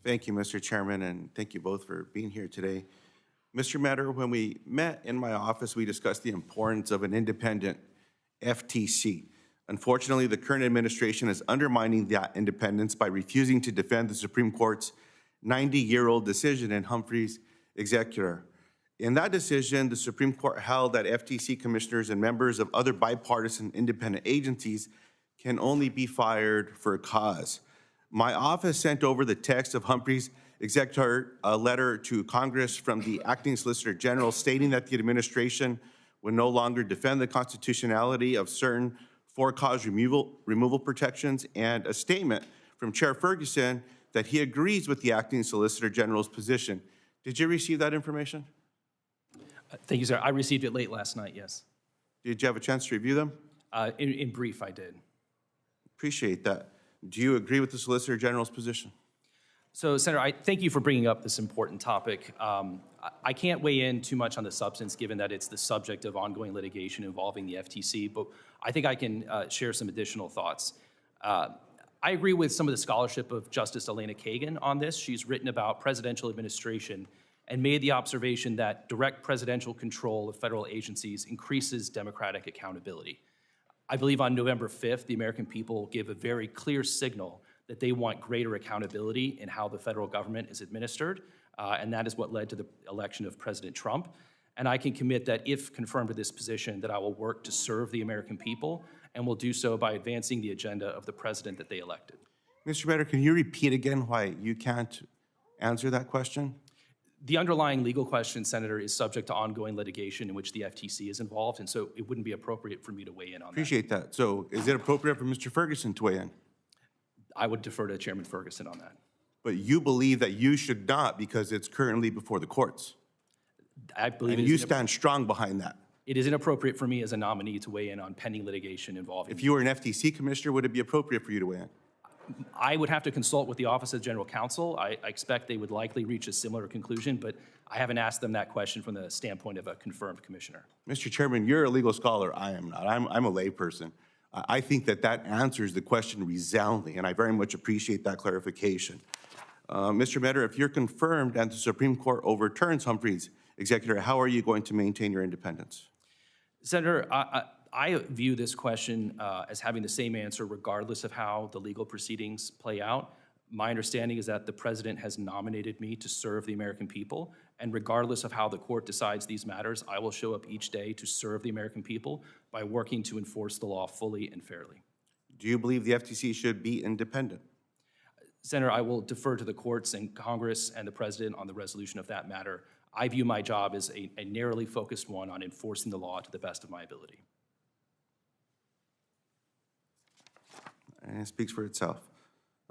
Thank you, Mr. Chairman, and thank you both for being here today. Mr. Matter, when we met in my office, we discussed the importance of an independent FTC. Unfortunately, the current administration is undermining that independence by refusing to defend the Supreme Court's 90-year-old decision in Humphrey's executor. In that decision, the Supreme Court held that FTC commissioners and members of other bipartisan independent agencies can only be fired for a cause. My office sent over the text of Humphrey's executor letter to Congress from the acting Solicitor General stating that the administration would no longer defend the constitutionality of certain for-cause removal protections, and a statement from Chair Ferguson that he agrees with the acting Solicitor General's position. Did you receive that information? Thank you, sir. I received it late last night, yes. Did you have a chance to review them? In brief, I did. Appreciate that. Do you agree with the Solicitor General's position? So, Senator, I thank you for bringing up this important topic. I can't weigh in too much on the substance, given that it's the subject of ongoing litigation involving the FTC, but I think I can share some additional thoughts. I agree with some of the scholarship of Justice Elena Kagan on this. She's written about presidential administration and made the observation that direct presidential control of federal agencies increases democratic accountability. I believe on November 5th, the American people gave a very clear signal that they want greater accountability in how the federal government is administered, and that is what led to the election of President Trump. And I can commit that if confirmed to this position, that I will work to serve the American people, and will do so by advancing the agenda of the president that they elected. Mr. Matter, can you repeat again why you can't answer that question? The underlying legal question, Senator, is subject to ongoing litigation in which the FTC is involved, and so it wouldn't be appropriate for me to weigh in on that. Appreciate that. So is it appropriate for Mr. Ferguson to weigh in? I would defer to Chairman Ferguson on that. But you believe that you should not because it's currently before the courts. I believe and you stand strong behind that. It is inappropriate for me as a nominee to weigh in on pending litigation involving. If you were an FTC commissioner, would it be appropriate for you to weigh in? I would have to consult with the Office of General Counsel. I expect they would likely reach a similar conclusion, but I haven't asked them that question from the standpoint of a confirmed commissioner. Mr. Chairman, you're a legal scholar. I am not. I'm a layperson. I think that answers the question resoundingly, and I very much appreciate that clarification. Mr. Matter, if you're confirmed and the Supreme Court overturns Humphrey's executor, how are you going to maintain your independence? Senator, I view this question as having the same answer regardless of how the legal proceedings play out. My understanding is that the president has nominated me to serve the American people, and regardless of how the court decides these matters, I will show up each day to serve the American people by working to enforce the law fully and fairly. Do you believe the FTC should be independent? Senator, I will defer to the courts and Congress and the president on the resolution of that matter. I view my job as a narrowly focused one on enforcing the law to the best of my ability. And it speaks for itself.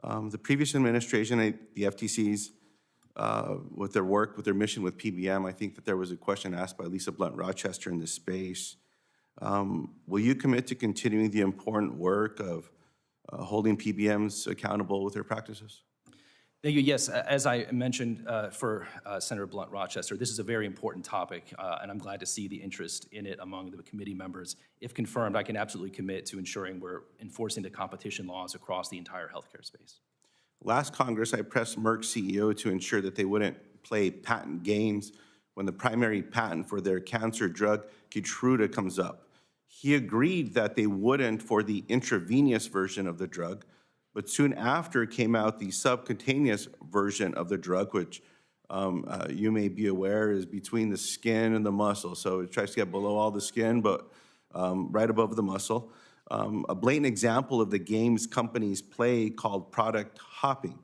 The previous administration, the FTC's, with their work, with their mission with PBM, I think that there was a question asked by Lisa Blunt-Rochester in this space. Will you commit to continuing the important work of holding PBMs accountable with their practices? Thank you. Yes, as I mentioned for Senator Blunt-Rochester, this is a very important topic, and I'm glad to see the interest in it among the committee members. If confirmed, I can absolutely commit to ensuring we're enforcing the competition laws across the entire healthcare space. Last Congress, I pressed Merck's CEO to ensure that they wouldn't play patent games when the primary patent for their cancer drug, Keytruda, comes up. He agreed that they wouldn't for the intravenous version of the drug, but soon after came out the subcutaneous version of the drug, which you may be aware is between the skin and the muscle. So it tries to get below all the skin, but right above the muscle. A blatant example of the games companies play called product hopping.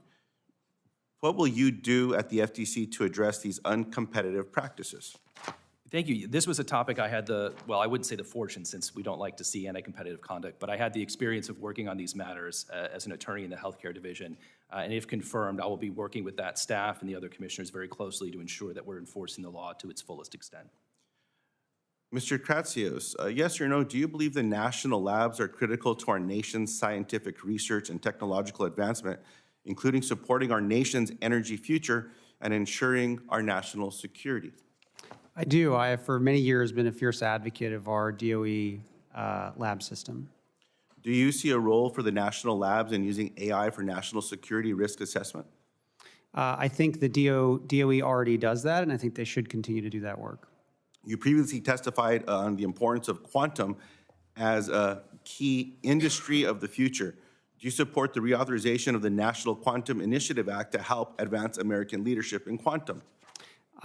What will you do at the FTC to address these uncompetitive practices? Thank you. This was a topic I had well, I wouldn't say the fortune, since we don't like to see anti-competitive conduct, but I had the experience of working on these matters as an attorney in the healthcare division. And if confirmed, I will be working with that staff and the other commissioners very closely to ensure that we're enforcing the law to its fullest extent. Mr. Kratsios, yes or no, do you believe the national labs are critical to our nation's scientific research and technological advancement, including supporting our nation's energy future and ensuring our national security? I do. I have for many years been a fierce advocate of our DOE lab system. Do you see a role for the national labs in using AI for national security risk assessment? I think the DOE already does that, and I think they should continue to do that work. You previously testified on the importance of quantum as a key industry of the future. Do you support the reauthorization of the National Quantum Initiative Act to help advance American leadership in quantum?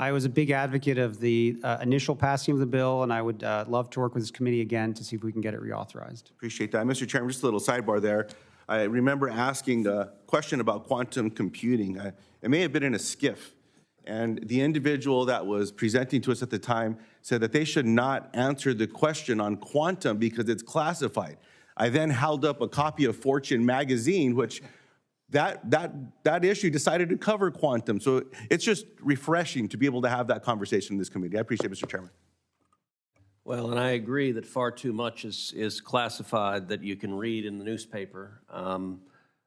I was a big advocate of the initial passing of the bill, and I would love to work with this committee again to see if we can get it reauthorized. Appreciate that. Mr. Chairman, just a little sidebar there. I remember asking a question about quantum computing. It may have been in a skiff, and the individual that was presenting to us at the time said that they should not answer the question on quantum because it's classified. I then held up a copy of Fortune magazine, which that issue decided to cover quantum. So it's just refreshing to be able to have that conversation in this committee. I appreciate it, Mr. Chairman. Well, and I agree that far too much is classified that you can read in the newspaper.